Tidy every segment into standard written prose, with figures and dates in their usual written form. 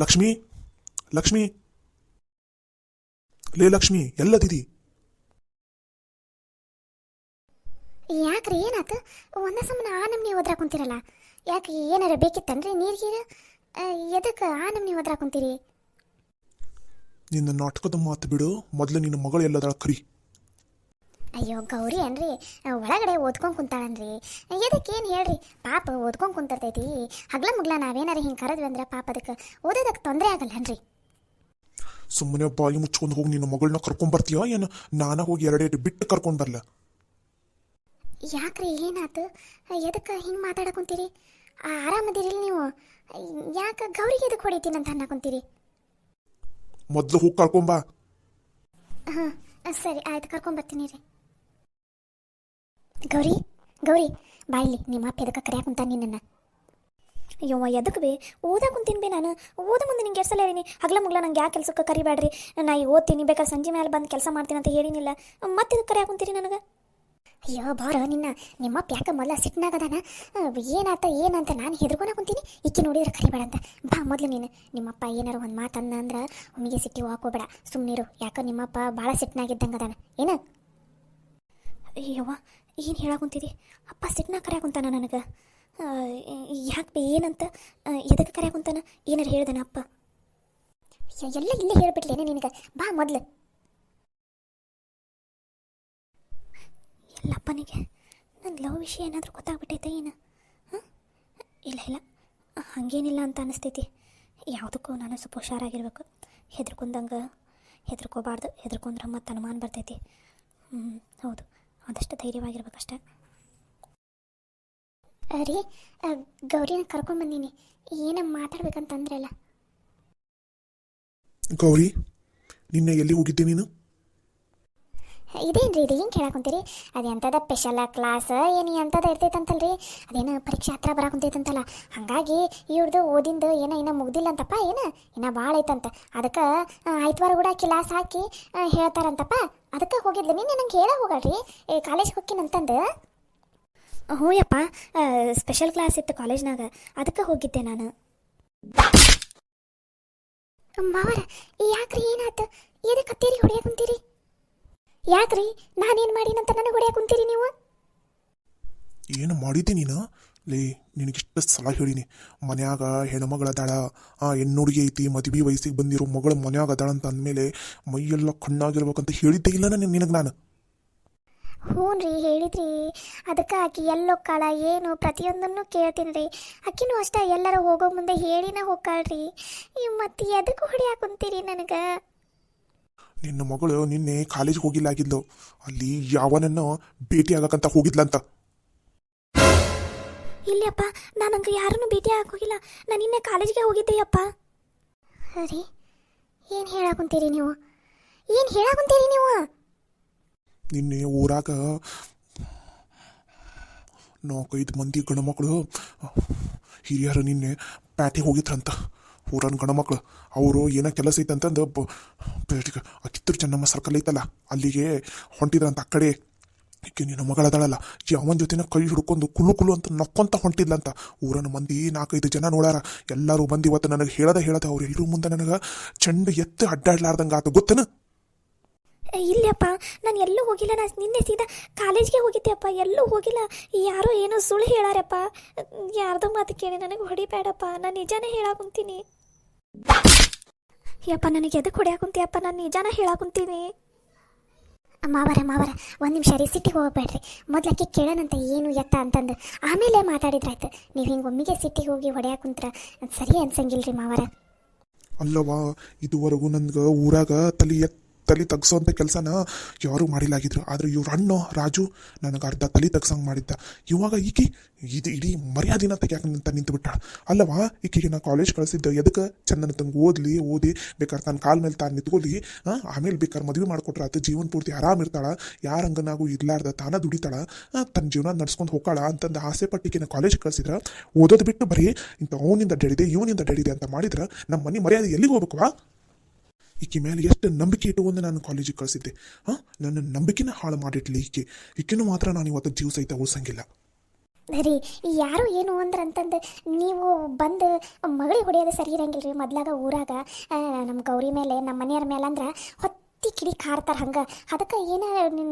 ಲಕ್ಷ್ಮಿ, ಲಕ್ಷ್ಮಿ, ಲೇ ಲಕ್ಷ್ಮಿ, ಎಲ್ಲದಿದಿ? ಯಾಕ್ರಿ ಏನಾತ? ಒಂದ ಸಮನ ಆ ನಮ್ನಿ ಓದ್ರಾ ಕುಂತಿರಲ್ಲ. ಯಾಕೆ ಏನಾರ ಬೇಕಿತ್ತನ್ರಿ ನೀರ್ಗೀರ? ಎದಕ್ಕೆ ಆ ನಮ್ನಿ ಓದ್ರಾ ಕುಂತೀರಿ? ನಿನ್ನ ನಾಟಕದ ಮಾತು ಬಿಡು, ಮೊದಲು ನಿನ್ನ ಮಗಳು ಎಲ್ಲದಳ ಕರಿ. ಅಯ್ಯೋ ಗೌರಿ ಅನ್ರಿ, ಒಳಗಡೆ ಓದ್ಕೊಂಡ್ ಕುಂತಾಳನ್ರಿ. ಎದಕ್ಕೇನು ಹೇಳ್ರಿ, ಪಾಪ ಓದ್ಕೊಂಡ್ ಕುಂತಿರ್ತೈತಿ. ಹಗ್ಲ ಮುಗ್ಲ ನಾವೇನಾರ ಹಿಂಗೆ ಕರೆದ್ವಿ ಅಂದ್ರೆ ಪಾಪ ಅದಕ್ಕೆ ಓದೋದಕ್ಕೆ ತೊಂದರೆ ಆಗಲ್ಲನ್ರಿ. ಸುಮ್ಮನೆ ಬಾಯಿ ಮುಚ್ಕೊಂಡು ಹೋಗಿ ನಿನ್ನ ಮಗಳನ್ನ ಕರ್ಕೊಂಡ್ ಏನು? ನಾನ ಹೋಗಿ ಎರಡೇಟು ಬಿಟ್ಟು ಕರ್ಕೊಂಡ್ ಬರ್ಲ? ಯಾಕ್ರಿ ಏನಾತು? ಎದಕ್ಕೆ ಹಿಂಗೆ ಮಾತಾಡಕುಂತೀರಿ? ಆರಾಮದಿರಿಲ್ಲ ನೀವು? ಯಾಕೆ ಗೌರಿಗೆ ಎದಕ್ಕೆ ಹೊಡಿತೀನಂತ ಅನ್ನಕುಂತೀರಿ? ಮೊದ್ಲು ಹೋಗಿ ಕರ್ಕೊಂಬಾ. ಹಾಂ ಸರಿ ಆಯ್ತು, ಕರ್ಕೊಂಬರ್ತೀನಿ ರೀ. ಗೌರಿ, ಗೌರಿ ಬಾಯಿಲಿ, ನಿಮ್ಮ ಅಪ್ಪ ಎದಕ್ಕೆ ಕರೆಯಾಕುಂತ ನಿನ್ನನ್ನು? ಅಯ್ಯೋ ಎದಕ್ಕೆ ಬೇ ಓದಾ ಕುಂತೀನಿ ಬೇ ನಾನು. ಓದ ಮುಂದೆ ನಿಂಗೆ ಎಷ್ಟು ಸಲ ಹೇಳಿನಿ, ಹಗ್ಲ ಮುಗ್ಲ ನಂಗೆ ಯಾಕೆ ಕೆಲ್ಸಕ್ಕೆ ಕರಿಬೇಡ್ರಿ, ನಾ ಈಗ ಓದ್ತೀನಿ, ಬೇಕಾದ್ರೆ ಸಂಜೆ ಮೇಲೆ ಬಂದು ಕೆಲಸ ಮಾಡ್ತೀನಿ ಅಂತ ಹೇಳಿನಿಲ್ಲ. ಮತ್ತೆ ಇದಕ್ಕೆ ಕರೆಯಾಕುಂತೀರಿ ನನಗೆ? ಅಯ್ಯೋ ಬಾರೋ ನಿಮ್ಮಪ್ಪ ಯಾಕೆ ಮೊದಲ ಸಿಟ್ನಾಗದಾನ? ಏನಾತ ಏನಂತ ನಾನು ಹೆದರ್ಕೊನ ಕುಂತೀನಿ. ಇಕ್ಕಿ ನೋಡಿದ್ರೆ ಕರಿಬೇಡ ಅಂತ. ಬಾ ಮೊದಲು ನೀನು. ನಿಮ್ಮಪ್ಪ ಏನಾರ ಒಂದು ಮಾತನ್ನ ಅಂದ್ರೆ ಒಮ್ಮಿಗೆ ಸಿಟ್ಟಿ ಹಾಕೋಬೇಡ, ಸುಮ್ಮನಿರು. ಯಾಕೋ ನಿಮ್ಮಪ್ಪ ಭಾಳ ಸಿಟ್ನಾಗಿದ್ದಂಗೆ ಅದಾನ ಏನು? ಅಯ್ಯವ್ವ ಏನು ಹೇಳಾಕುಂತಿದಿ? ಅಪ್ಪ ಸಿಟ್ನಾಗ ಕರೆಯಾಕುಂತಾನ ನನಗೆ? ಯಾಕೆ ಏನಂತ? ಎದಕ್ಕೆ ಕರೆಯಾಕುಂತಾನ? ಏನಾರು ಹೇಳ್ದಾನ ಅಪ್ಪ? ಎಲ್ಲ ಇಲ್ಲೇ ಹೇಳ್ಬಿಟ್ಲೇನೆ ನಿನಗೆ? ಬಾ ಮೊದಲು. ಎಲ್ಲಪ್ಪನಿಗೆ ನನ್ನ ಲವ್ ವಿಷಯ ಏನಾದರೂ ಗೊತ್ತಾಗ್ಬಿಟ್ಟೈತೆ ಏನು? ಹಾಂ ಇಲ್ಲ ಇಲ್ಲ, ಹಾಗೇನಿಲ್ಲ ಅಂತ ಅನಿಸ್ತೈತಿ. ಯಾವುದಕ್ಕೂ ನಾನು ಸ್ವಲ್ಪ ಹುಷಾರಾಗಿರ್ಬೇಕು. ಹೆದರ್ಕೋಬಾರ್ದು. ಹೆದರ್ಕೊಂಡ್ರೆ ಮತ್ತೆ ಅನುಮಾನ ಬರ್ತೈತಿ. ಹೌದು, ಆದಷ್ಟು ಧೈರ್ಯವಾಗಿರ್ಬೇಕಷ್ಟೆ. ರೀ, ಗೌರಿನ ಕರ್ಕೊಂಬಂದೀನಿ. ಏನೋ ಮಾತಾಡ್ಬೇಕಂತಂದ್ರಲ್ಲ. ಗೌರಿ, ನಿನ್ನೆ ಎಲ್ಲಿ ಹೋಗಿದ್ದೆ ನೀನು? ಇದೇನ್ರಿ ಇದು ಹಿಂಗೆ ಕೇಳಾಕೊಂತೀರಿ? ಅದೆಂಥದ ಸ್ಪೆಷಲ್ ಕ್ಲಾಸ್ ಏನು ಎಂಥದ ಇರ್ತೈತಂತಲ್ರಿ? ಅದೇನು ಪರೀಕ್ಷೆ ಹತ್ರ ಬರಾಕುಂತೈತಂತಲ್ಲ, ಹಾಗಾಗಿ ಇವ್ರದ್ದು ಓದಿಂದು ಏನೋ ಮುಗ್ದಿಲ್ಲ ಅಂತಪ್ಪ. ಇನ್ನೂ ಭಾಳ ಐತಂತ. ಅದಕ್ಕೆ ಐತವಾರ ಕೂಡ ಕ್ಲಾಸ್ ಹಾಕಿ ಹೇಳ್ತಾರಂತಪ್ಪ. ಅದಕ್ಕೆ ಹೋಗಿದ್ಲು. ನಿನ್ನೆ ನಂಗೆ ಹೇಳ ಹೋಗಲ್ರಿ ಕಾಲೇಜ್ಗೆ ಹೋಗ್ತೀನಂತಂದು. ಹ್ಞೂ ಯಪ್ಪ, ಸ್ಪೆಷಲ್ ಕ್ಲಾಸ್ ಇತ್ತು ಕಾಲೇಜ್ನಾಗ, ಅದಕ್ಕೆ ಹೋಗಿದ್ದೆ ನಾನು. ಮಾವರ ಯಾಕ್ರಿ ಏನಾಯ್ತು? ಎದಕ್ಕೆ ಕತ್ತೇರಿ ಹೊಡೆಯಕುಂತೀರಿ? ಯಾಕ್ರಿ ನಾನೇನು ಮಾಡೀನಂತ ನನಗೆ ಹೊಡೆಯಕುಂತೀರಿ ನೀವು? ಏನು ಮಾಡಿದ್ದೆ ನೀನು? ಲೇ, ನಿನಗಿಷ್ಟು ಸಲ ಹೇಳಿನಿ, ಮನ್ಯಾಗ ಹೆಣ್ಮಗಳದಾಳ, ಹೆಣ್ಣುಡುಗಿ ಐತಿ, ಮದುವೆ ವಯಸ್ಸಿಗೆ ಬಂದಿರೋ ಮಗಳು ಮನ್ಯಾಗ ಅದಾಳ ಅಂತ ಅಂದಮೇಲೆ ಮೈಯೆಲ್ಲ ಕಣ್ಣಾಗಿರ್ಬೇಕಂತ ಹೇಳಿದ್ದೆ ಇಲ್ಲ ನಿನಗೆ ನಾನು? ಹ್ಞೂ ರೀ, ಹೇಳಿದ್ರಿ. ಅದಕ್ಕೆ ಆಕಿ ಎಲ್ಲೊಕ್ಕಾಳ ಏನು ಪ್ರತಿಯೊಂದನ್ನು ಕೇಳ್ತೀನಿ ರೀ. ಆಕಿನೂ ಅಷ್ಟೇ, ಎಲ್ಲರ ಹೋಗೋ ಮುಂದೆ ಹೇಳಿನ ಹೋಗ್ಕಾಳ್ರಿ. ಮತ್ತೆ ಎದಕ್ಕೆ ಹೊಡೆಯಾಕುಂತೀರಿ ನನಗೆ? ನಿನ್ನ ಮಗಳು ನಿನ್ನೆ ಕಾಲೇಜ್ಗೆ ಹೋಗಿಲ್ಲಾಗಿದ್ಲು, ಅಲ್ಲಿ ಯಾವನನ್ನು ಭೇಟಿ ಆಗಕ್ಕಂತ ಹೋಗಿದ್ಲಂತ. ಇಲ್ಲಪ್ಪ, ನಾನಂಗೆ ಯಾರನ್ನು ಭೇಟಿ ಆಗೋಗಿಲ್ಲ. ನಾನು ನಿನ್ನೆ ಕಾಲೇಜ್ಗೆ ಹೋಗಿದ್ದೆಯಪ್ಪ. ರೀ, ಏನು ಹೇಳಾಕುಂತೀರಿ ನೀವು? ನಿನ್ನೆ ಊರಾಗ 4-5 ಮಂದಿ ಗಣಮಕ್ಕಳು ಹಿರಿಯರು ನಿನ್ನೆ ಪ್ಯಾಟಿಗೆ ಹೋಗಿದ್ರಂತ. ಊರನ್ ಗಣಮಕ್ಳು ಅವರು ಏನೋ ಕೆಲಸ ಐತಂತಂದು ಕಿತ್ತೂರು ಚೆನ್ನಮ್ಮ ಸರ್ಕಲ್ ಐತಲ್ಲ, ಅಲ್ಲಿಗೆ ಹೊಂಟಿದ್ರಂತ. ಆ ಕಡೆ ಈಕೆ ನಿನ್ನ ಮಗಳದಾಳಲ್ಲ, ಅವನ ಜೊತೆನ ಕೈ ಹಿಡ್ಕೊಂಡು ಕುಲ್ಲು ಅಂತ ನಕ್ಕೊಂತ ಹೊಂಟಿದ್ಲಂತ. ಊರನ ಮಂದಿ 4-5 ಜನ ನೋಡ್ಯಾರ. ಎಲ್ಲರೂ ಬಂದು ಇವತ್ತು ನನಗೆ ಹೇಳದ ಅವ್ರು ಎಲ್ಲರೂ ಮುಂದೆ ನನಗೆ ಚೆಂಡು ಎತ್ತು ಅಡ್ಡಾಡ್ಲಾರ್ದಂಗೆ ಆತ, ಗೊತ್ತೇನು? ಇಲ್ಲಪ್ಪ, ನಾನು ಎಲ್ಲೂ ಹೋಗಿಲ್ಲ. ನಾನು ನಿನ್ನೆ ಸೀದಾ ಕಾಲೇಜ್ಗೆ ಹೋಗಿದ್ದೆಯಪ್ಪ, ಎಲ್ಲೂ ಹೋಗಿಲ್ಲ. ಯಾರೋ ಏನೋ ಸುಳ್ಳು ಹೇಳಾರಪ್ಪ. ಯಾರ್ದೋ ಮಾತು ಕೇಳಿ ನನಗೆ ಹೊಡಿಬೇಡಪ್ಪ, ನಾನು ನಿಜಾನೇ ಹೇಳಾಕುಂತೀನಿ. ಯಪ್ಪ, ನನಗೆ ಎದಕ್ಕೆ ಹೊಡ್ಯಾಕುಂತೀಯಪ್ಪ? ನಾನು ನಿಜಾನ ಹೇಳಾಕುಂತೀನಿ. ಮಾವರ ಒಂದು ನಿಮಿಷ ರೀ, ಸಿಟ್ಟಿಗೆ ಹೋಗ್ಬೇಡ್ರಿ. ಮೊದ್ಲಕ್ಕೆ ಕೇಳೋಣಂತ ಏನು ಎತ್ತ ಅಂತಂದು ಆಮೇಲೆ ಮಾತಾಡಿದ್ರಾಯ್ತು. ನೀವು ಹಿಂಗೆ ಒಮ್ಮಿಗೆ ಸಿಟ್ಟಿಗೆ ಹೋಗಿ ಹೊಡ್ಯಾಕುಂತ್ರ ಸರಿ ಅನ್ಸಂಗಿಲ್ರಿ ಮಾವರ. ಅಲ್ಲವಾ, ಇದುವರೆಗೂ ನನ್ಗೆ ಊರಾಗ ತಲೆ ತಗ್ಸೋಂಥ ಕೆಲಸನ ಯಾರೂ ಮಾಡಿಲಾಗಿದ್ರು. ಆದರೆ ಇವ್ರ ಅಣ್ಣ ರಾಜು ನನಗೆ ಅರ್ಧ ತಲೆ ತಗ್ಸಂಗೆ ಮಾಡಿದ್ದ. ಇವಾಗ ಈಕೆ ಇದು ಇಡೀ ಮರ್ಯಾದಿನ ತೆಗ್ಯಾಕಂತ ನಿಂತು ಬಿಟ್ಟಾಳ. ಅಲ್ಲವಾ, ಈಕೆಗೆ ನಾನು ಕಾಲೇಜ್ ಕಳಿಸಿದ್ದೆ ಎದಕ್ಕೆ? ಚಂದನ ತಂಗೆ ಓದಿ ಬೇಕಾದ್ರೆ ತನ್ನ ಕಾಲ ಮೇಲೆ ತಾನು ನಿಂತ್ಕೊಳ್ಳಿ, ಆಮೇಲೆ ಬೇಕಾದ್ರೆ ಮದುವೆ ಮಾಡಿಕೊಟ್ರೆ ಆತ ಜೀವನ ಪೂರ್ತಿ ಆರಾಮಿರ್ತಾಳ, ಯಾರ ಹಂಗನಾಗೂ ಇರ್ಲಾರ್ದ ತಾನ ದುಡಿತಾಳ, ತನ್ನ ಜೀವನ ನಡ್ಸ್ಕೊಂಡು ಹೋಗಾಳ ಅಂತಂದು ಆಸೆ ಪಟ್ಟಿಗೆ ಕಾಲೇಜ್ ಕಳಿಸಿದ್ರೆ ಓದೋದು ಬಿಟ್ಟು ಬರೀ ಇಂಥ ಅವನಿಂದ ಡಡಿದೆ ಇವನಿಂದ ಡಡಿದೆ ಅಂತ ಮಾಡಿದ್ರೆ ನಮ್ಮ ಮನೆ ಮರ್ಯಾದೆ ಎಲ್ಲಿಗೆ ಹೋಗ್ಬೇಕವಾ? ಈಕೆ ಮೇಲೆ ಎಷ್ಟು ನಂಬಿಕೆ ಇಟ್ಟುಕೊಂಡು ನಾನು ಕಾಲೇಜಿಗೆ ಕಳಿಸಿದ್ದೆ. ನನ್ನ ನಂಬಿಕೆನ ಹಾಳು ಮಾಡಿಟ್ಲಿ ಈಕೆನೂ ಮಾತ್ರ ನಾನು ಇವತ್ತು ಜೀವ ಸಹಿತ ಉಳಿಸಂಗಿಲ್ಲ. ರೀ ಯಾರು ಏನು ಅಂದ್ರೆ ಅಂತಂದು ನೀವು ಬಂದು ಮಗಳಿಗೆ ಹೊಡೆಯೋದು ಸರಿ ಇರಂಗಿಲ್ಲ ರೀ. ಮೊದ್ಲಾಗ ಊರಾಗ ನಮ್ಮ ಗೌರಿ ಮೇಲೆ ನಮ್ಮ ಮನೆಯವ್ರ ಮೇಲೆ ಅಂದ್ರೆ ಹೊತ್ತಿ ಕಿಡಿ ಕಾರ್ತಾರೆ ಹಂಗೆ. ಅದಕ್ಕೆ ಏನ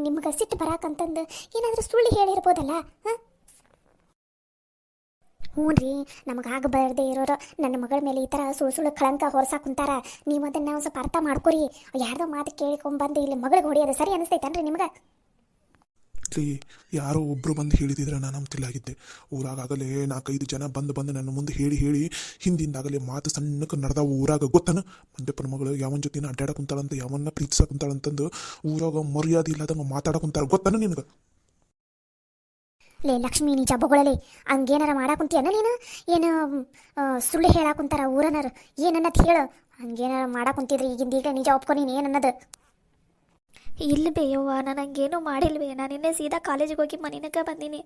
ನಿಮ್ಗೆ ಸಿಟ್ಟು ಬರಾಕಂತಂದು ಏನಾದರೂ ಸುಳ್ಳು ಹೇಳಿರ್ಬೋದಲ್ಲ. ಹಾಂ ಹ್ಞೂ ರೀ, ನಮಗೆ ಆಗಬಾರ್ದೇ ಇರೋರು ನನ್ನ ಮಗಳ ಮೇಲೆ ಈ ಥರ ಸುಳ್ಳು ಸುಳ್ಳು ಕಳಂಕ ಹೊರಸಾಕ ಕುಂತಾರ. ನೀವು ಅದನ್ನು ಒಂದು ಸ್ವಲ್ಪ ಅರ್ಥ ಮಾಡ್ಕೊರಿ. ಯಾರ್ದೋ ಮಾತು ಕೇಳ್ಕೊಂಬಂದು ಇಲ್ಲಿ ಮಗಳಿಗೆ ಹೊಡೆಯೋದು ಸರಿ ಅನಿಸ್ತೈತೇನ್ರಿ ನಿಮ್ಗೆ? ಇಲ್ಲಿ ಯಾರೋ ಒಬ್ಬರು ಬಂದು ಹೇಳಿದಿದ್ರೆ ನಾನು ನಂಬ್ತಿಲ್ಲಾಗಿದ್ದೆ. ಊರಾಗಲೇ 4-5 ಜನ ಬಂದು ನನ್ನ ಮುಂದೆ ಹೇಳಿ ಹಿಂದಿಂದಾಗಲೇ ಮಾತು ಸಣ್ಣಕ್ಕೆ ನಡೆದಾವು ಊರಾಗ. ಗೊತ್ತನ ಮಂಜಪ್ಪನ ಮಗಳು ಯಾವನ ಜೊತೆನ ಅಡ್ಡಾಡ ಕುಂತಾಳಂತ, ಯಾವನ್ನ ಪ್ರೀತಿಸ ಕುಂತಾಳಂತಂದು ಊರಾಗ ಮರ್ಯಾದೆ ಇಲ್ಲದಂಗೆ ಮಾತಾಡ ಕುಂತಾರ. ಗೊತ್ತನ ನಿನಗೆ? ಲೇ ಲಕ್ಷ್ಮೀ, ನೀ ಜಬ್ಬಗಳೇ ಹಂಗೇನಾರ ಮಾಡಾಕುಂತೀಯನ ನೀನು? ಏನು ಸುಳ್ಳು ಹೇಳಾಕುಂತಾರ ಊರನರು ಏನನ್ನತ್ ಹೇಳು. ಹಂಗೇನಾರ ಮಾಡಾಕುಂತಿದ್ರಿ ಈಗ ನಿಜ ಒಪ್ಕೊ, ನೀನು ಏನನ್ನದು? ಇಲ್ಲ ಬೇಯವ್ವ, ನಾನು ಹಂಗೇನೂ ಮಾಡಿಲ್ವೇ. ನಾನು ಇನ್ನೇ ಸೀದಾ ಕಾಲೇಜಿಗೆ ಹೋಗಿ ಮನೆಗೆ ಬಂದೀನಿ.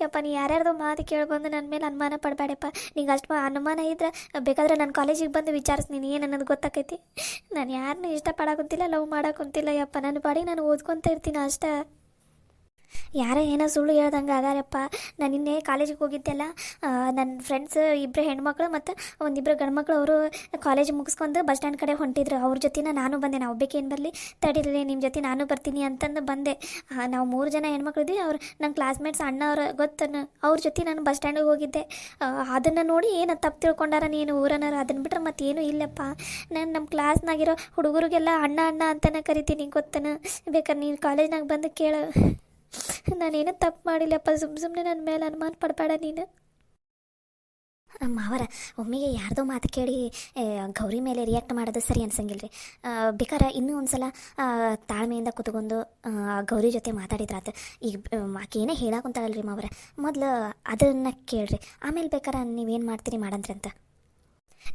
ಯಪ್ಪ, ನೀ ಯಾರ್ಯಾರ್ದು ಮಾತು ಕೇಳ್ಬಂದು ನನ್ನ ಮೇಲೆ ಅನುಮಾನ ಪಡಬೇಡಪ್ಪ. ನಿಂಗೆ ಅಷ್ಟು ಅನುಮಾನ ಇದ್ರೆ ಬೇಕಾದ್ರೆ ನಾನು ಕಾಲೇಜಿಗೆ ಬಂದು ವಿಚಾರಿಸ್ತೀನಿ, ಏನು ಅನ್ನೋದು ಗೊತ್ತಾಕೈತಿ. ನಾನು ಯಾರನ್ನೂ ಇಷ್ಟಪಡಾಕುಂತಿಲ್ಲ, ಲವ್ ಮಾಡಾಕುಂತಿಲ್ಲ. ಯಪ್ಪ, ನನ್ನ ಪಾಡಿಗೆ ನಾನು ಓದ್ಕೊತ ಇರ್ತೀನಿ ಅಷ್ಟೇ. ಯಾರೋ ಏನೋ ಸುಳ್ಳು ಹೇಳ್ದಂಗೆ ಅದಾರಪ್ಪ. ನಾನು ನಿನ್ನೆ ಕಾಲೇಜಿಗೆ ಹೋಗಿದ್ದೆಲ್ಲ, ನನ್ನ ಫ್ರೆಂಡ್ಸ್ ಇಬ್ಬರು ಹೆಣ್ಮಕ್ಳು ಮತ್ತು ಒಂದಿಬ್ಬರು ಗಂಡ್ಮಕ್ಳು ಅವರು ಕಾಲೇಜ್ ಮುಗಿಸ್ಕೊಂಡು ಬಸ್ ಸ್ಟ್ಯಾಂಡ್ ಕಡೆ ಹೊಂಟಿದ್ರು. ಅವ್ರ ಜೊತೆನ ನಾನು ಬಂದೆ. ನಾವು ಒಬ್ಬಾಕೇನು ಬರಲಿ ತಡೀರಿ, ನಿಮ್ಮ ಜೊತೆ ನಾನು ಬರ್ತೀನಿ ಅಂತಂದು ಬಂದೆ. ನಾವು 3 ಜನ ಹೆಣ್ಮಕ್ಳು ಇದ್ವಿ. ಅವ್ರು ನನ್ನ ಕ್ಲಾಸ್ಮೇಟ್ಸ್ ಅಣ್ಣವ್ರು ಗೊತ್ತನು, ಅವ್ರ ಜೊತೆ ನಾನು ಬಸ್ ಸ್ಟ್ಯಾಂಡಿಗೆ ಹೋಗಿದ್ದೆ. ಅದನ್ನು ನೋಡಿ ಏನು ತಪ್ಪು ತಿಳ್ಕೊಂಡಾರ ನೀನು ಊರನರು, ಅದನ್ನು ಬಿಟ್ರೆ ಮತ್ತೇನು ಇಲ್ಲಪ್ಪ. ನಾನು ನಮ್ಮ ಕ್ಲಾಸ್ನಾಗಿರೋ ಹುಡುಗರಿಗೆಲ್ಲ ಅಣ್ಣ ಅಂತಲೇ ಕರಿತೀನಿ, ಗೊತ್ತನು. ಬೇಕಾದ್ರೆ ನೀನು ಕಾಲೇಜ್ನಾಗ ಬಂದು ಕೇಳು. ನಾನೇನು ತಪ್ಪು ಮಾಡಿಲ್ಲಪ್ಪ, ಸುಮ್ಮನೆ ನನ್ನ ಮೇಲೆ ಅನುಮಾನ ಪಡಬೇಡ ನೀನು. ಮಾವರ ಒಮ್ಮೆಗೆ ಯಾರ್ದೋ ಮಾತು ಕೇಳಿ ಗೌರಿ ಮೇಲೆ ರಿಯಾಕ್ಟ್ ಮಾಡೋದು ಸರಿ ಅನ್ಸಂಗಿಲ್ಲ ರೀ. ಬೇಕಾರೆ ಇನ್ನೂ ಒಂದು ಸಲ ತಾಳ್ಮೆಯಿಂದ ಕೂತ್ಕೊಂಡು ಗೌರಿ ಜೊತೆ ಮಾತಾಡಿದ್ರಾತು. ಈಗ ಆಕೆ ಏನೇ ಹೇಳಾಕುಂತಾಳಲ್ರಿ ಮಾವರ, ಮೊದಲು ಅದನ್ನು ಕೇಳ್ರಿ, ಆಮೇಲೆ ಬೇಕಾರೆ ನೀವೇನು ಮಾಡ್ತೀರಿ ಮಾಡಂತ್ರಿ ಅಂತ.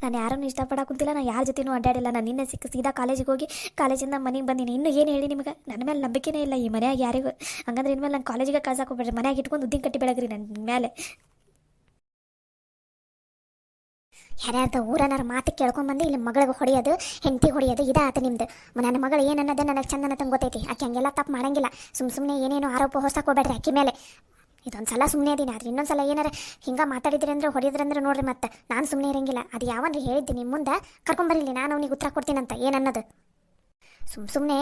ನಾನು ಯಾರನ್ನು ಇಷ್ಟಪಡಾಕುಂತಿಲ್ಲ, ನಾನು ಯಾರ ಜೊತೆನೂ ಅಡ್ಡಾಡಿಲ್ಲ. ನಾನು ನಿನ್ನೆ ಸೀದಾ ಕಾಲೇಜಿಗೆ ಹೋಗಿ ಕಾಲೇಜಿಂದ ಮನೆಗೆ ಬಂದೀನಿ. ಇನ್ನೂ ಏನು ಹೇಳಿ ನಿಮಗೆ? ನನ್ನ ಮೇಲೆ ನಂಬಿಕೆನೇ ಇಲ್ಲ ಈ ಮನ್ಯಾಗ ಯಾರಿಗೂ. ಹಂಗಂದ್ರೆ ಇನ್ಮೇಲೆ ನಾನು ಕಾಲೇಜಿಗೆ ಕಳ್ಸಕ್ಕೆ ಹೋಗ್ಬೇಡ್ರಿ. ಮನ್ಯಾಗ ಇಟ್ಕೊಂಡು ಉದ್ದಿನ ಕಟ್ಟಿ ಬೆಳಗ್ರಿ ನನ್ನ ಮೇಲೆ. ಯಾರ್ಯಾರ್ದು ಊರನಾರ ಮಾತು ಕೇಳ್ಕೊಂಬಂದು ಇಲ್ಲಿ ಮಗಳಿಗೆ ಹೊಡೆಯೋದು, ಹೆಂಡತಿ ಹೊಡೆಯೋದು ಇದಾತ ನಿಮ್ದು. ನನ್ನ ಮಗಳು ಏನನ್ನೋದು ನನಗೆ ಚಂದ ಅನ್ನೋದು ಗೊತ್ತೈತಿ. ಆಕೆ ಹಂಗೆಲ್ಲ ತಪ್ಪು ಮಾಡಂಗಿಲ್ಲ. ಸುಮ್ಮನೆ ಏನೇನು ಆರೋಪ ಹೊಸಕ್ಕೆ ಹೋಗ್ಬೇಡ್ರಿ ಆಕೆ ಮೇಲೆ. ಇದೊಂದು ಸಲ ಸುಮ್ಮನೆ ಅದೀನಿ, ಆದ್ರೆ ಇನ್ನೊಂದು ಸಲ ಏನಾರ ಹಿಂಗೆ ಮಾತಾಡಿದ್ರಿ ಅಂದ್ರೆ ಹೊಡೆಯೋದ್ರಂದ್ರೆ ನೋಡ್ರಿ, ಮತ್ತೆ ನಾನು ಸುಮ್ಮನೆ ಇರಂಗಿಲ್ಲ. ಅದು ಯಾವನ್ರಿ ಹೇಳಿದ್ದೀನಿ ನಿಮ್ಮ ಮುಂದೆ ಕರ್ಕೊಂಬರಿಲಿ, ನಾನು ಅವ್ನಿಗೆ ಉತ್ತರ ಕೊಡ್ತೀನಂತ ಏನನ್ನೋದು. ಸುಮ್ಮನೆ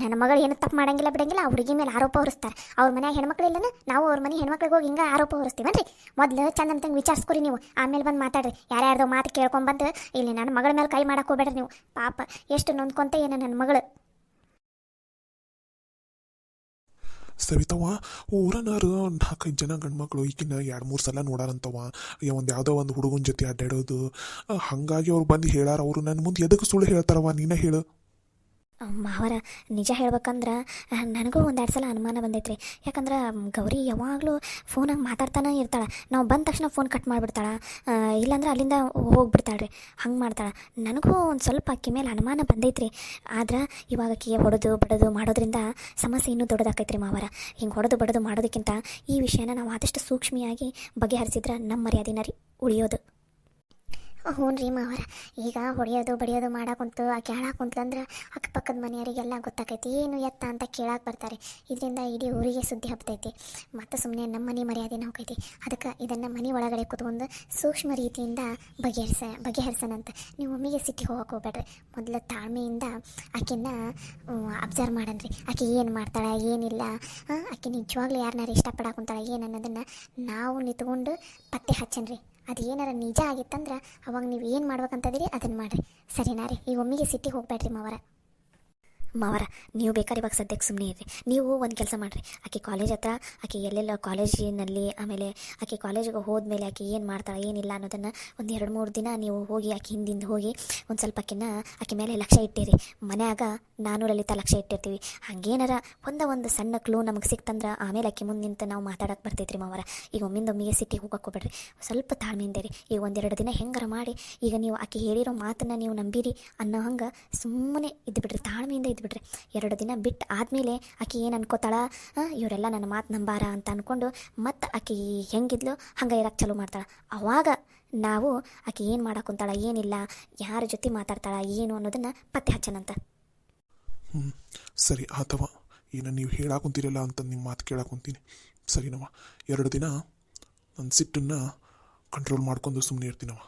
ನನ್ನ ಮಗಳು ಏನು ತಪ್ಪು ಮಾಡಂಗಿಲ್ಲ ಬಿಡಂಗಿಲ್ಲ, ಆ ಹುಡುಗಿ ಮೇಲೆ ಆರೋಪ ಹೊರಿಸ್ತಾರೆ. ಅವ್ರ ಮನ್ಯಾಗ ಹೆಣ್ಮಕ್ಳು ಇಲ್ಲನ, ನಾವು ಅವ್ರ ಮನೆ ಹೆಣ್ಮಕ್ಳಿಗೆ ಹೋಗಿ ಹಿಂಗೆ ಆರೋಪ ಹೊರಿಸ್ತೀವನ್ರಿ. ಮೊದಲು ಚಂದ ಅಂತಂಗೆ ವಿಚಾರಿಸ್ಕೊರಿ ನೀವು, ಆಮೇಲೆ ಬಂದು ಮಾತಾಡ್ರಿ. ಯಾರ್ಯಾರ್ದೋ ಮಾತು ಕೇಳ್ಕೊಂಬಂದು ಇಲ್ಲಿ ನನ್ನ ಮಗಳ ಮೇಲೆ ಕೈ ಮಾಡಕ್ಕೆ ಹೋಗ್ಬೇಡ್ರಿ ನೀವು. ಪಾಪ ಎಷ್ಟು ನೊಂದ್ಕೊಂತ ಏನೋ ನನ್ನ ಮಗಳು. ಸವಿತವ, ಊರನಾರು 4-5 ಜನ ಗಂಡ್ಮಕ್ಳು ಈಗಿನ 2-3 ಸಲ ನೋಡಾರಂತವ. ಒಂದು ಯಾವುದೋ ಒಂದು ಹುಡುಗನ ಜೊತೆ ಅಡ್ಡಾಡೋದು. ಹಾಗಾಗಿ ಅವ್ರು ಬಂದು ಹೇಳಾರ. ಅವರು ನನ್ನ ಮುಂದೆ ಎದಕ್ಕೆ ಸುಳ್ಳು ಹೇಳ್ತಾರವ, ನೀನೇ ಹೇಳು. ಮಾವರ ನಿಜ ಹೇಳ್ಬೇಕಂದ್ರೆ ನನಗೂ 1-2 ಸಲ ಅನುಮಾನ ಬಂದೈತ್ರಿ. ಯಾಕಂದ್ರೆ ಗೌರಿ ಯಾವಾಗಲೂ ಫೋನಾಗ ಮಾತಾಡ್ತಾನೆ ಇರ್ತಾಳೆ. ನಾವು ಬಂದ ತಕ್ಷಣ ಫೋನ್ ಕಟ್ ಮಾಡಿಬಿಡ್ತಾಳೆ, ಇಲ್ಲಾಂದ್ರೆ ಅಲ್ಲಿಂದ ಹೋಗ್ಬಿಡ್ತಾಳೆ ರೀ. ಹಂಗೆ ಮಾಡ್ತಾಳೆ. ನನಗೂ ಒಂದು ಸ್ವಲ್ಪ ಅಕ್ಕಿ ಮೇಲೆ ಅನುಮಾನ ಬಂದೈತ್ರಿ. ಆದ್ರೆ ಇವಾಗ ಅಕ್ಕಿಗೆ ಹೊಡೆದು ಬಡದು ಮಾಡೋದ್ರಿಂದ ಸಮಸ್ಯೆ ಇನ್ನೂ ದೊಡ್ಡದಾಕೈತ್ರಿ ಮಾವರ. ಹಿಂಗೆ ಹೊಡೆದು ಬಡದು ಮಾಡೋದಕ್ಕಿಂತ ಈ ವಿಷಯನ ನಾವು ಆದಷ್ಟು ಸೂಕ್ಷ್ಮಿಯಾಗಿ ಬಗೆಹರಿಸಿದ್ರೆ ನಮ್ಮ ಮರ್ಯಾದಿನ ರೀ ಉಳಿಯೋದು. ಹ್ಞೂ ರೀ ಮಾವರ, ಈಗ ಹೊಡೆಯೋದು ಬಡಿಯೋದು ಮಾಡಾಕುಂತು ಆಕೆ ಹಾಳಾಕುಂತ್ಲಂದ್ರೆ ಅಕ್ಕಪಕ್ಕದ ಮನೆಯವರಿಗೆಲ್ಲ ಗೊತ್ತಾಕೈತಿ, ಏನು ಎತ್ತ ಅಂತ ಕೇಳಕ್ಕೆ ಬರ್ತಾರೆ. ಇದರಿಂದ ಇಡೀ ಊರಿಗೆ ಸುದ್ದಿ ಹಬ್ತೈತಿ. ಮತ್ತು ಸುಮ್ಮನೆ ನಮ್ಮ ಮನೆ ಮರ್ಯಾದೆನ ಹೋಗೈತಿ. ಅದಕ್ಕೆ ಇದನ್ನು ಮನೆ ಒಳಗಡೆ ಕೂತ್ಕೊಂಡು ಸೂಕ್ಷ್ಮ ರೀತಿಯಿಂದ ಬಗೆಹರಿಸೋಣಂತ. ನೀವು ಒಮ್ಮೆಗೆ ಸಿಟ್ಟಿಗೆ ಹೋಗಕ್ಕೆ ಹೋಗ್ಬೇಡ್ರಿ. ಮೊದಲು ತಾಳ್ಮೆಯಿಂದ ಆಕೆನ ಅಬ್ಸರ್ವ್ ಮಾಡನ್ರಿ. ಆಕೆ ಏನು ಮಾಡ್ತಾಳೆ ಏನಿಲ್ಲ, ಆಕೆ ನಿಜವಾಗ್ಲೂ ಯಾರನ್ನಾರು ಇಷ್ಟಪಡಾಕುಂತಾಳೆ ಏನು ಅನ್ನೋದನ್ನು ನಾವು ನಿಂತ್ಕೊಂಡು ಪತ್ತೆ ಹಚ್ಚನ್ರಿ. ಅದು ಏನಾರ ನಿಜ ಆಗಿತ್ತಂದ್ರೆ ಅವಾಗ ನೀವು ಏನು ಮಾಡ್ಬೇಕಂತದಿರಿ ಅದನ್ನು ಮಾಡಿರಿ. ಸರಿನಾ ರೀ? ಈ ಒಮ್ಮೆಗೆ ಸಿಟ್ಟಿಗೆ ಹೋಗ್ಬೇಡ್ರಿ ಮಾವರ. ನೀವು ಬೇಕಾದ್ರೆ ಇವಾಗ ಸದ್ಯಕ್ಕೆ ಸುಮ್ಮನೆ ಇರ್ರಿ. ನೀವು ಒಂದು ಕೆಲಸ ಮಾಡಿರಿ, ಆಕೆ ಕಾಲೇಜ್ ಹತ್ರ ಆಕೆ ಎಲ್ಲೆಲ್ಲ ಕಾಲೇಜಿನಲ್ಲಿ, ಆಮೇಲೆ ಆಕೆ ಕಾಲೇಜಿಗೆ ಹೋದ್ಮೇಲೆ ಆಕೆ ಏನು ಮಾಡ್ತಾಳೆ ಏನಿಲ್ಲ ಅನ್ನೋದನ್ನು ಒಂದು 2-3 ದಿನ ನೀವು ಹೋಗಿ ಆಕೆ ಹಿಂದಿಂದ ಹೋಗಿ ಒಂದು ಸ್ವಲ್ಪ ಆಕೆ ಮೇಲೆ ಲಕ್ಷ್ಯ ಇಟ್ಟಿರಿ. ಮನ್ಯಾಗ ನಾನು ಲಲಿತಾ ಲಕ್ಷ್ಯ ಇಟ್ಟಿರ್ತೀವಿ. ಹಾಗೇನಾರ ಒಂದು ಸಣ್ಣ ಕ್ಲೂ ನಮಗೆ ಸಿಕ್ತಂದ್ರೆ ಆಮೇಲೆ ಆಕೆ ಮುಂದೆ ನಿಂತು ನಾವು ಮಾತಾಡೋಕೆ ಬರ್ತೈತ್ರಿ ಮಾವರ. ಈಗ ಒಮ್ಮಿಂದೊಮ್ಮಿಗೆ ಸಿಟ್ಟಿಗೆ ಹೋಗಕ್ಕೆ ಹೋಗ್ಬೇಡ್ರಿ. ಸ್ವಲ್ಪ ತಾಳ್ಮೆಯಿಂದ ರೀ. ಈಗ 1-2 ದಿನ ಹೆಂಗಾರ ಮಾಡಿ ಈಗ ನೀವು ಆಕೆ ಹೇಳಿರೋ ಮಾತನ್ನು ನೀವು ನಂಬಿರಿ ಅನ್ನೋ ಹಂಗೆ ಸುಮ್ಮನೆ ಇದ್ದುಬಿಡ್ರಿ, ತಾಳ್ಮೆಯಿಂದ ಇದ್ದುಬಿಡ್ರಿ. 2 ದಿನ ಬಿಟ್ಟು ಆದಮೇಲೆ ಆಕೆ ಏನು ಅನ್ಕೋತಾಳ, ಇವರೆಲ್ಲ ನನ್ನ ಮಾತು ನಂಬಾರ ಅಂತ ಅಂದ್ಕೊಂಡು ಮತ್ತು ಆಕೆ ಹೆಂಗಿದ್ಲು ಹಂಗೆ ಇರಕ್ಕೆ ಚಾಲೂ ಮಾಡ್ತಾಳೆ. ಅವಾಗ ನಾವು ಆಕೆ ಏನು ಮಾಡಾಕುಂತಾಳ ಏನಿಲ್ಲ, ಯಾರ ಜೊತೆ ಮಾತಾಡ್ತಾಳ ಏನು ಅನ್ನೋದನ್ನು ಪತ್ತೆ ಹಚ್ಚನಂತ. ಸರಿ ಆತವ, ಏನು ನೀವು ಹೇಳಾಕುಂತೀರಲ್ಲ ಅಂತ ನಿಮ್ಮ ಮಾತು ಕೇಳಾಕುಂತೀನಿ. ಸರಿನವ, 2 ದಿನ ನನ್ನ ಸಿಟ್ಟನ್ನು ಕಂಟ್ರೋಲ್ ಮಾಡ್ಕೊಂಡು ಸುಮ್ಮನೆ ಇರ್ತೀನವ.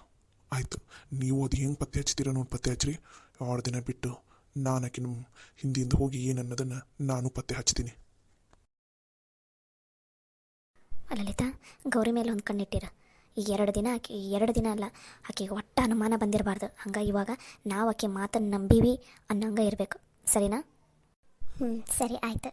ಆಯಿತು, ನೀವು ಅದು ಹೆಂಗೆ ಪತ್ತೆ ಹಚ್ತೀರ ನೋಡಿ ಪತ್ತೆ ಹಚ್ಚಿರಿ. 2 ದಿನ ಬಿಟ್ಟು ನಾನು ಆಕಿನ ಹಿಂದಿಂದ ಹೋಗಿ ಏನನ್ನೋದನ್ನು ನಾನು ಪತ್ತೆ ಹಚ್ತೀನಿ. ಲಲಿತಾ, ಗೌರಿ ಮೇಲೆ ಒಂದು ಕಣ್ಣಿಟ್ಟಿರ. ಈಗ 2 ದಿನ ಆಕೆ 2 ದಿನ ಅಲ್ಲ, ಆಕೆಗೆ ಒಟ್ಟ ಅನುಮಾನ ಬಂದಿರಬಾರ್ದು. ಹಂಗೆ ಇವಾಗ ನಾವು ಆಕೆ ಮಾತನ್ನು ನಂಬೀವಿ ಅನ್ನಂಗೆ ಇರಬೇಕು. ಸರಿನಾ? ಸರಿ ಆಯ್ತು.